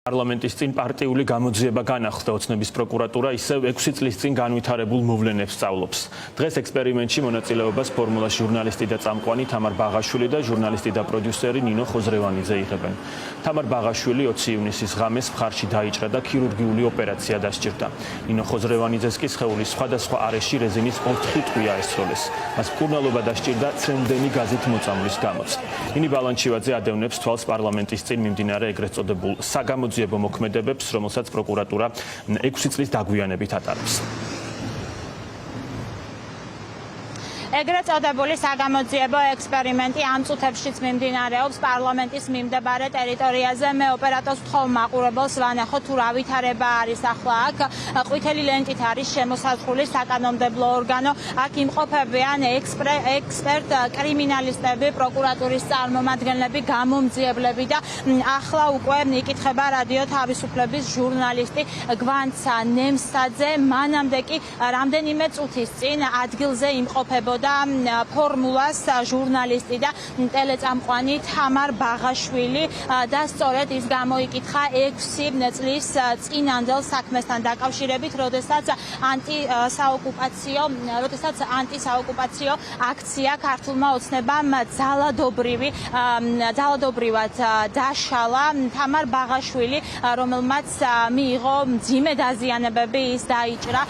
Parlamentis წინ პარტიული გამოძიება განახლდა ოცნების პროკურატურა ისევ 6 წლის წინ განვითარებულ მოვლენებს სწავლობს. დღეს ექსპერიმენტში მონაწილეობას ფორმულას ჟურნალისტი და წამყვანი თამარ ბაღაშვილი და ჟურნალისტი და პროდიუსერი ნინო ხოზრევანიძე იღებენ. თამარ ბაღაშვილი 20 ივნისის ღამეს მხარში დაიჭრა და ქირურგიული ოპერაცია დასჭირდა. ნინო ხოზრევანიძეს კი სხეულის სხვადასხვა არეში რეზინის 4 ტყვია ესწროლეს. მას მკურნალობა დასჭირდა წემდენი გაზით მოწამვლის გამოც. ნინი ბალანჩივაძე ადევნებს თვალს პარლამენტის წინ მიმდინარე ეგრეთ წოდებულ საგამოძიებო მოქმედებებს, რომელსაც პროკურატურა 6 წლის დაგვიანებით ატარებს. ეგრეთ წოდებული საგამოძიებო ექსპერიმენტი ამ წუთებშიც მიმდინარეობს პარლამენტის მიმდებარე ტერიტორიაზე. მე ოპერატორს ვთხოვ მაყურებელს ვანახოთ თუ რა ვითარება არის ახლა აქ. ყვითელი ლენტით არის შემოსაზღვრული საკანონმდებლო ორგანო. აქ იმყოფებიან ექსპერტ კრიმინალისტები, პროკურატურის წარმომადგენლები, გამომძიებლები და ახლა უკვე იკითხება რადიო თავისუფლების ჟურნალისტი გვანცა ნემსაძე. მანამდე კი რამდენიმე წუთის წინ ადგილზე იმყოფებოდა ფორმულას ჟურნალისტი და ტელეწამყვანი თამარ ბაღაშვილი და სწორედ ის გამოიკითხა 6 წლის წინანდელ საქმესთან დაკავშირებით, როდესაც ანტისაოკუპაციო აქცია ქართულმა ოცნებამ ძალადობრივად დაშალა. თამარ ბაღაშვილი, რომელმაც მიიღო მძიმე დაზიანებები, ის დაიჭრა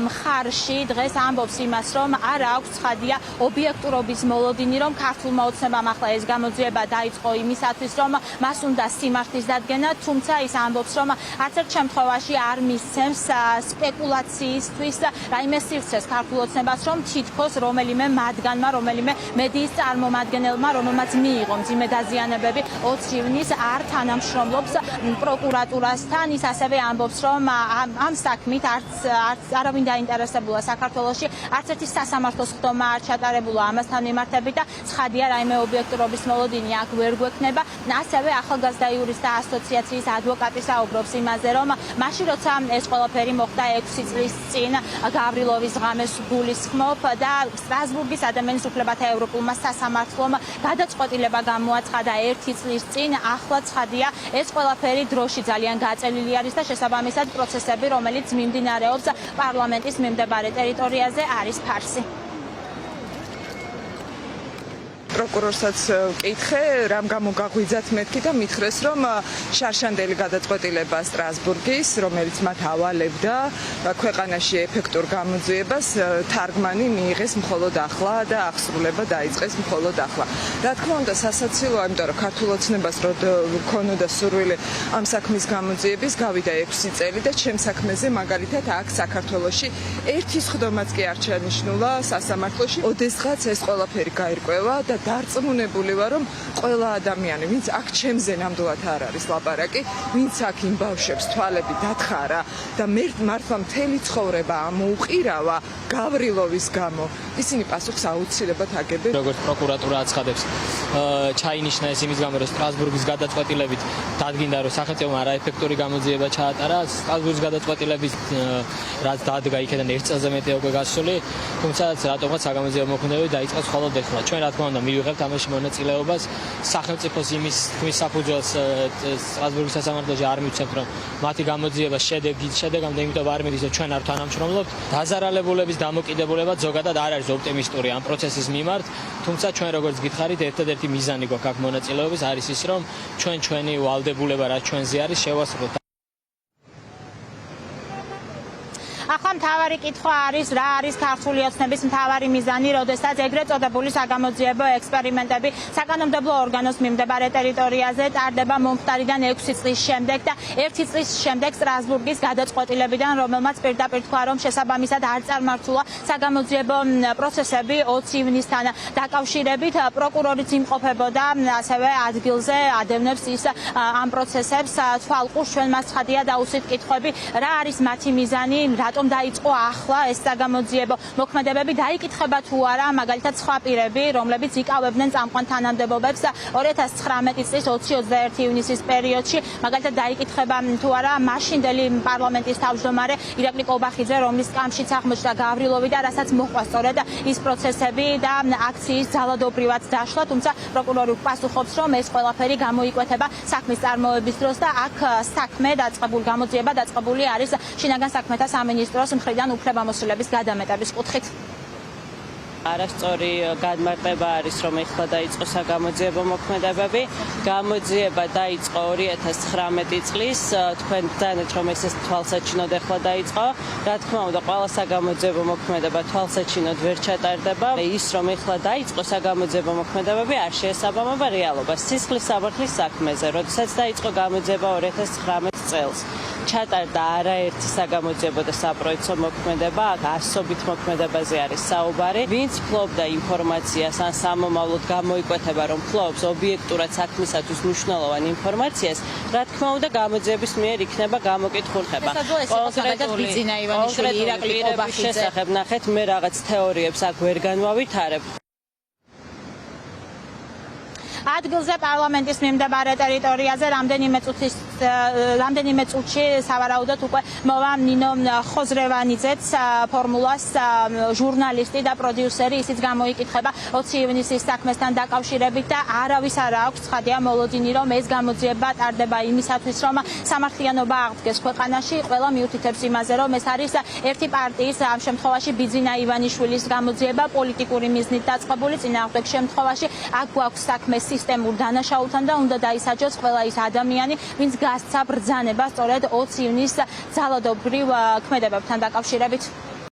მხარში. დღეს ამბობს იმას, რომ არ აქვს ცხადია ობიექტურობის მოლოდინი, რომ ქართულმა ოცნებამ ახლა ეს გამოძიება დაიწყო იმისათვის, რომ მას უნდა სიმართლის დადგენა, თუმცა ის ამბობს, რომ არც ერთ შემთხვევაში არ მისცემს სპეკულაციისთვის რაიმე სივრცეს ქართულ ოცნებას, რომ თითქოს რომელიმე მათგანმა, რომელიმე მედიის წარმომადგენელმა, რომელმაც მიიღო მძიმე დაზიანებები 20 ივნისს არ თანამშრომლობს პროკურატურასთან. ის ასევე ამბობს, რომ ამ საქმით არავინ დაინტერესებულა საქართველოში, არც ერთი სასამართლოს ხდომა არ ჩატარებულა ამასთან მიმართებით და ცხადია რაიმე ობიექტურობის მოლოდინი აქ ვერ გვექნება. ასევე ახალგაზრდა იურისტთა ასოციაციის ადვოკატი საუბრობს იმაზე, რომ მაშინ როცა ეს ყველაფერი მოხდა 6 წლის წინ გავრილოვის ღამეს გულისხმობ და სტრასბურგის ადამიანის უფლებათა ევროპულმა სასამართლომ გადაწყვეტილება გამოაცხადა 1 წლის წინ. ახლა ცხადია ეს ყველაფერი დროში ძალიან გაწელილი არის და შესაბამისად პროცესები, რომელიც მიმდინარეობს პარლამენტის მიმდებარე ტერიტორიაზე, არის ფარსი. პროკურორსაც ვკითხე, რამ გამოგაღვიძათ მეთქი და მითხრეს, რომ შარშანდელი გადაწყვეტილება სტრასბურგის, რომელიც მათ ავალებდა ქვეყანაში ეფექტურ გამოძიებას, თარგმანი მიიღეს მხოლოდ ახლა და აღსრულება დაიწყეს მხოლოდ ახლა. რა თქმა უნდა, სასაცილოა, იმიტომ რომ ქართულ ოცნებას რო ქონოდა სურვილი ამ საქმის გამოძიების, გავიდა 6 წელი და ჩემ საქმეზე მაგალითად აქ საქართველოში ერთი სხდომაც კი არ ჩანიშნულა სასამართლოში. ოდესღაც ეს ყველაფერი გაირკვევა და დარწმუნებული ვარ, რომ ყველა ადამიანი, ვინც აქ ჩემზე ნამდვილად არ არის ლაპარაკი, ვინც აქ იმ ბავშვებს თვალები დათხარა და მართლა მთელი ცხოვრება ამოუყირავა გავრილოვის გამო, ისინი პასუხს აუცილებლად აგებენ. როგორც პროკურატურა აცხადებს, ჩაინიშნა ეს იმის გამო, რომ სტრასბურგის გადაწყვეტილებით დადგინდა, რომ სახელმწიფომ არაეფექტური გამოძიება ჩაატარა. სტრასბურგის გადაწყვეტილებით რაც დადგა იქიდან 1 წელზე მეტია უკვე გასული, თუმცა რატომღაც საგამოძიებო მოქმედებები დაიწყეს მხოლოდ ეხლა. ჩვენ რა თქმა უნდა მივიღებთ ამაში მონაწილეობას. სახელმწიფოს იმის თქმის საფუძველს სტრასბურგის სასამართლოში არ მივცემთ, რომ მათი გამოძიება შედეგამდე იმიტომ არ მიდის, რომ ჩვენ არ თანამშრომლობთ. დაზარალებულების დამოკიდებულება ზოგადად არ არის ოპტიმისტური ამ პროცესის მიმართ, თუმცა ჩვენ როგორც გითხარით, ერთადერთი მიზანი გვაქვს აქ მონაწილეობის არის ის, რომ ჩვენი ვალდებულება რაც ჩვენზე არის შევასრულოთ. ახლა მთავარი კითხვა არის, რა არის ქართული ოცნების მთავარი მიზანი, როდესაც ეგრეთ წოდებული საგამოძიებო ექსპერიმენტები საკანონმდებლო ორგანოს მიმდებარე ტერიტორიაზე ტარდება მომხდარიდან 6 წლის შემდეგ და 1 წლის შემდეგ სტრასბურგის გადაწყვეტილებიდან, რომელმაც პირდაპირ თქვა, რომ შესაბამისად არ წარმართულა საგამოძიებო პროცესები 20 ივნისთან დაკავშირებით. პროკურორიც იმყოფებოდა ასევე ადგილზე, ადევნებს ის ამ პროცესებს თვალყურს. ჩვენ მას ცხადია დაუსვით კითხვები, რა არის მათი მიზანი, რატომ დაიწყო ახლა ეს საგამოძიებო მოქმედებები, დაიკითხება თუ არა მაგალითად სხვა პირები, რომლებიც იკავებდნენ წამყვან თანამდებობებს 2019 წლის 20-21 ივნისის პერიოდში, მაგალითად დაიკითხება თუ არა მაშინდელი პარლამენტის თავმჯდომარე ირაკლი კობახიძე, რომლის სკამშიც აღმოჩნდა გავრილოვი და რასაც მოჰყვა სწორედ ის პროცესები და აქციის ძალადობრივად დაშლა, თუმცა პროკურორი პასუხობს, რომ ეს ყველაფერი გამოიკვეთება საქმის წარმოების დროს და აქ საქმე დაწყებული, გამოძიება დაწყებული არის შინაგან საქმეთა სამინისტროს მხრიდან უფლებამოსილების გადამეტების კუთხით. არასწორი გადმარტება არის, რომ ეხლა დაიწყო საგამოძიებო მოქმედებები. გამოძიება დაიწყო 2019 წლის, თქვენ ბრძანეთ, რომ ეს თვალსაჩინოდ ეხლა დაიწყო. რა თქმა უნდა, ყველა საგამოძიებო მოქმედება თვალსაჩინოდ ვერ ჩატარდება. ის, რომ ეხლა დაიწყო საგამოძიებო მოქმედებები, არ შეესაბამება რეალობას. სისხლის საბრძლის საქმეზე, როდესაც დაიწყო გამოძიება 2019 წელს. ჩატარდა არაერთი საგამოძიებო და საპროექცო მოქმედება, აქ ასობით მოქმედებაზე არის საუბარი. ვინც ფლობდა ინფორმაციას ან სამომავლოდ გამოიკვეთება, რომ ფლობს ობიექტურად საქმისათვის მნიშვნელოვან ინფორმაციას, რა თქმა უნდა, გამოძიების მიერ იქნება გამოკითხულება. კონკრეტული ბიძინა-ივანიშვილი, ირაკლი კობახიძე შესახებ ნახეთ, მე რაღაც თეორიებს აქ ვერ განვავითარებ. ადგილზე პარლამენტის მიმდებარე ტერიტორიაზე რამდენიმე წუთში სავარაუდოდ უკვე მოვა ნინო ხოზრევანიძეც, ფორმულას ჟურნალისტი და პროდიუსერი, ისიც გამოიკითხება 20 ივნისის საქმესთან დაკავშირებით და არავის არ აქვს ცხადია მოლოდინი, რომ ეს გამოძიება ტარდება იმისათვის, რომ სამართლიანობა აღდგეს ქვეყანაში. ყველა მიუთითებს იმაზე, რომ ეს არის ერთი პარტიის, ამ შემთხვევაში ბიძინა-ივანიშვილის გამოძიება, პოლიტიკური მიზნით დაწყებული, წინააღმდეგ შემთხვევაში აქ გვაქვს საქმე სისტემურ დანაშაულთან და უნდა დაისაჯოს ყველა ის ადამიანი, ვინც გასცა ბრძანება სწორედ 20 ივნისის ძალადობრივ ქმედებებთან დაკავშირებით.